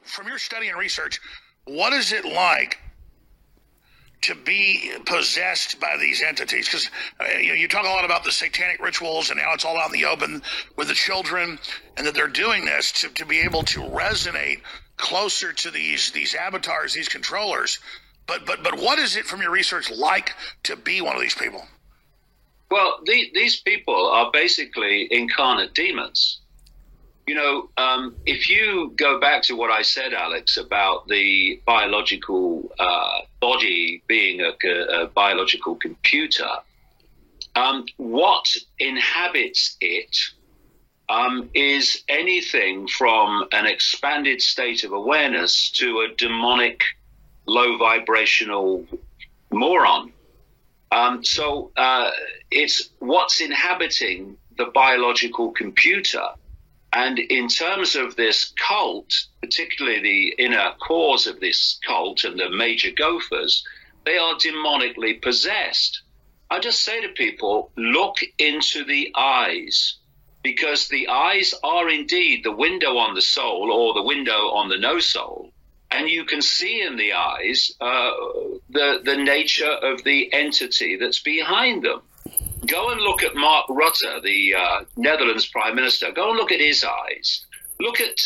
from your study and research, what is it like to be possessed by these entities? Because you talk a lot about the satanic rituals, and now it's all out in the open with the children, and that they're doing this to be able to resonate closer to these avatars, these controllers. But what is it from your research like to be one of these people? Well, these people are basically incarnate demons. If you go back to what I said, Alex, about the biological body being a biological computer, what inhabits it is anything from an expanded state of awareness to a demonic, low vibrational moron. So it's what's inhabiting the biological computer. And in terms of this cult, particularly the inner cores of this cult and the major gophers, they are demonically possessed. I just say to people, look into the eyes, because the eyes are indeed the window on the soul, or the window on the no soul. And you can see in the eyes the nature of the entity that's behind them. Go and look at Mark Rutte, the Netherlands Prime Minister. Go and look at his eyes. Look at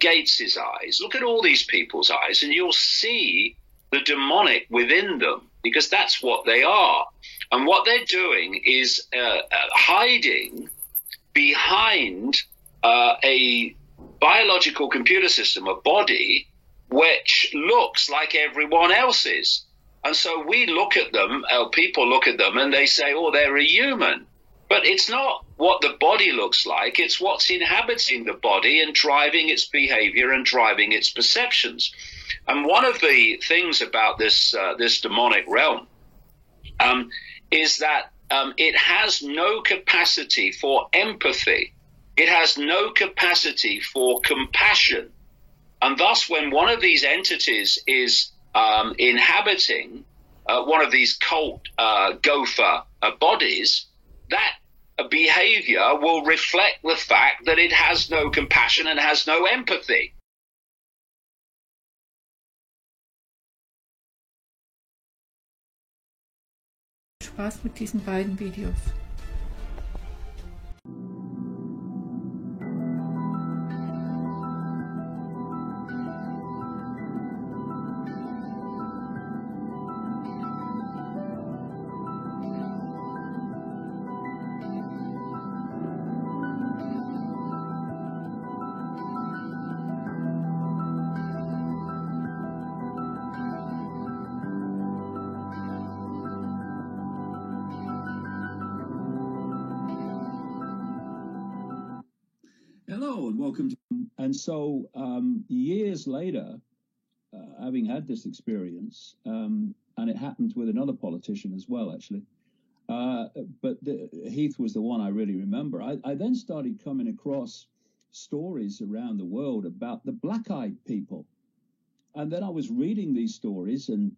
Gates's eyes. Look at all these people's eyes, and you'll see the demonic within them, because that's what they are. And what they're doing is hiding behind a biological computer system, a body, which looks like everyone else's. And so we look at them, people look at them, and they say, oh, they're a human. But it's not what the body looks like. It's what's inhabiting the body and driving its behavior and driving its perceptions. And one of the things about this demonic realm is that it has no capacity for empathy. It has no capacity for compassion. And thus, when one of these entities is inhabiting one of these cult gopher bodies, that behavior will reflect the fact that it has no compassion and has no empathy. Spaß mit diesen beiden Videos. Hello and welcome to, and so years later, having had this experience, and it happened with another politician as well, actually, but Heath was the one I really remember. I then started coming across stories around the world about the black-eyed people, and then I was reading these stories and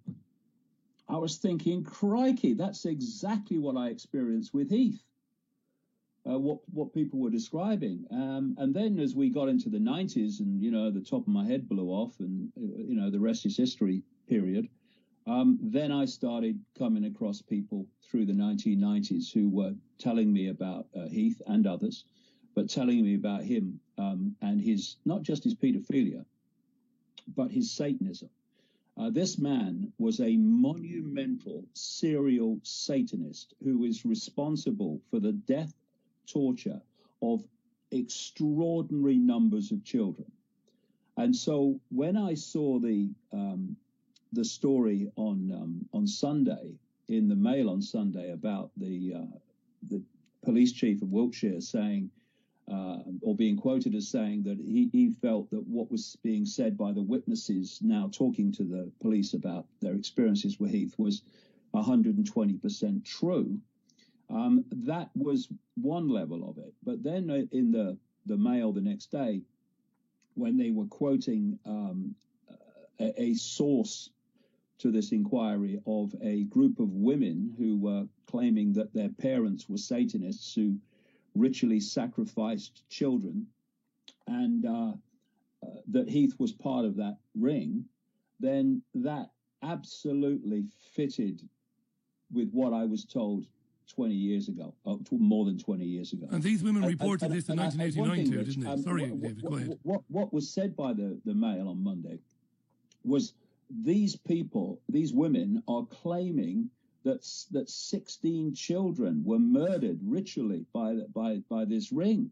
I was thinking, crikey, that's exactly what I experienced with Heath. What people were describing. And then as we got into the 90s and, the top of my head blew off and, the rest is history period, then I started coming across people through the 1990s who were telling me about Heath and others, but telling me about him and his, not just his pedophilia, but his Satanism. This man was a monumental serial Satanist who is responsible for the death, torture of extraordinary numbers of children. And so when I saw the story on Sunday in the Mail on Sunday about the police chief of Wiltshire saying, or being quoted as saying that he felt that what was being said by the witnesses now talking to the police about their experiences with Heath was 120% true. That was one level of it. But then in the Mail the next day, when they were quoting a source to this inquiry of a group of women who were claiming that their parents were Satanists who ritually sacrificed children, and that Heath was part of that ring, then that absolutely fitted with what I was told 20 years ago, more than 20 years ago. And these women reported this in 1989 too, didn't they? Sorry, David, go ahead. What was said by the Mail on Monday was these people, these women are claiming that 16 children were murdered ritually by this ring.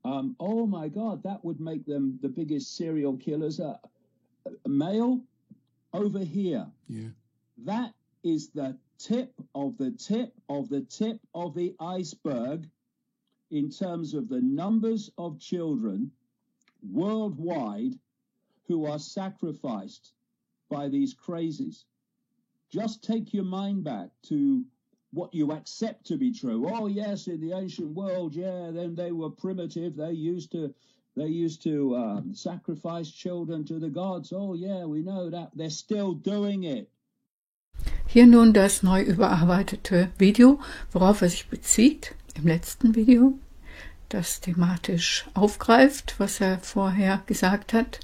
Oh my God, that would make them the biggest serial killers. Mail, over here. Yeah. That is the tip of the tip of the tip of the iceberg in terms of the numbers of children worldwide who are sacrificed by these crazies. Just take your mind back to what you accept to be true. Oh yes, in the ancient world, yeah, then they were primitive. They used to sacrifice children to the gods. Oh yeah, we know that. They're still doing it. Hier nun das neu überarbeitete Video, worauf sich bezieht, im letzten Video, das thematisch aufgreift, was vorher gesagt hat.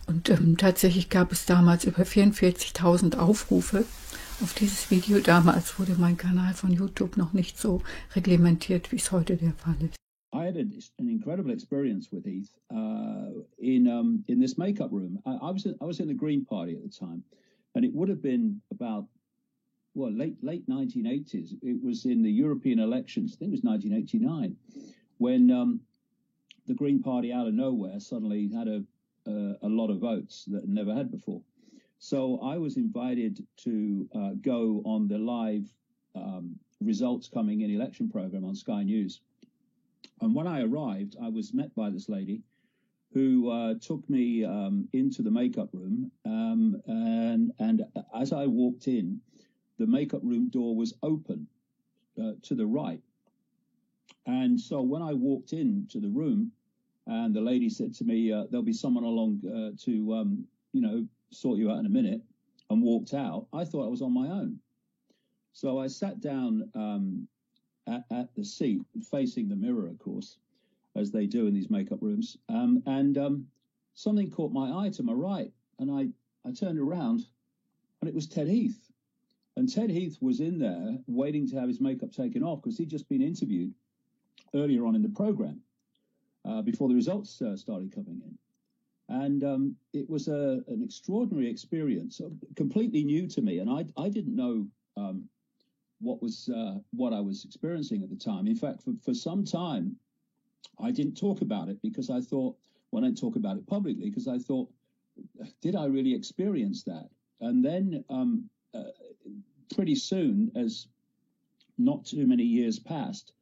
Und tatsächlich gab es damals über 44.000 Aufrufe auf dieses Video. Damals wurde mein Kanal von YouTube noch nicht so reglementiert, wie es heute der Fall ist. I had an incredible experience with Heath in this makeup room. I was in the Green Party at the time, and it would have been about late 1980s. It was in the European elections. I think it was 1989 when the Green Party out of nowhere suddenly had a lot of votes that it never had before. So I was invited to go on the live results coming in election program on Sky News. And when I arrived, I was met by this lady who took me into the makeup room. And as I walked in, the makeup room door was open to the right. And so when I walked into the room, and the lady said to me, there'll be someone along to, sort you out in a minute, and walked out, I thought I was on my own. So I sat down at the seat, facing the mirror, of course, as they do in these makeup rooms. And something caught my eye to my right, and I turned around, and it was Ted Heath. And Ted Heath was in there waiting to have his makeup taken off because he'd just been interviewed earlier on in the program before the results started coming in. And it was an extraordinary experience, completely new to me. And I didn't know what I was experiencing at the time. In fact, for some time, I didn't talk about it because I thought, I didn't talk about it publicly because I thought, did I really experience that? And then pretty soon, as not too many years passed,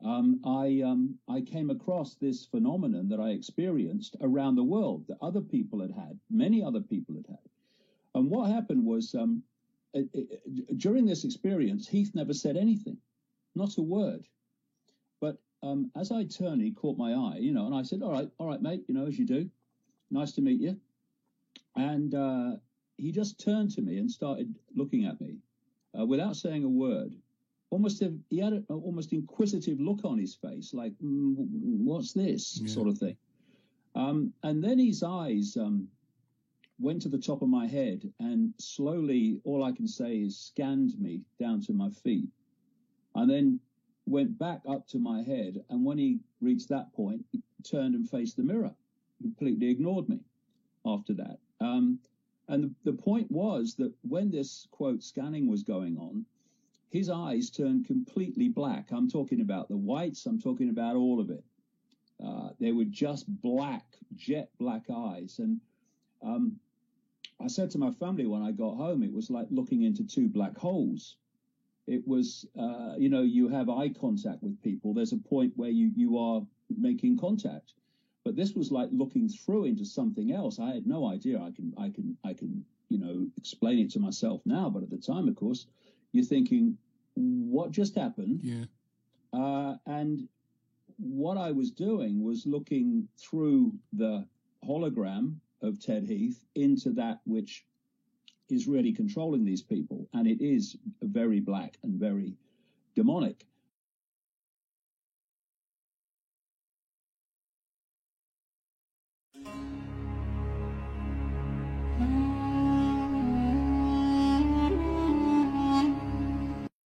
I came across this phenomenon that I experienced around the world that other people had had, many other people had had. And what happened was during this experience, Heath never said anything, not a word. But as I turned, he caught my eye, and I said, all right, mate, as you do. Nice to meet you. And he just turned to me and started looking at me without saying a word. He had an almost inquisitive look on his face, like, what's this sort of thing. And then his eyes went to the top of my head and slowly, all I can say is scanned me down to my feet and then went back up to my head. And when he reached that point, he turned and faced the mirror, completely ignored me after that. And the point was that when this, quote, scanning was going on, his eyes turned completely black. I'm talking about the whites. I'm talking about all of it. They were just black, jet black eyes. And I said to my family when I got home, it was like looking into two black holes. It was, you have eye contact with people. There's a point where you are making contact. But this was like looking through into something else. I had no idea. I can explain it to myself now. But at the time, of course, you're thinking, what just happened? Yeah. And what I was doing was looking through the hologram of Ted Heath into that which is really controlling these people. And it is very black and very demonic.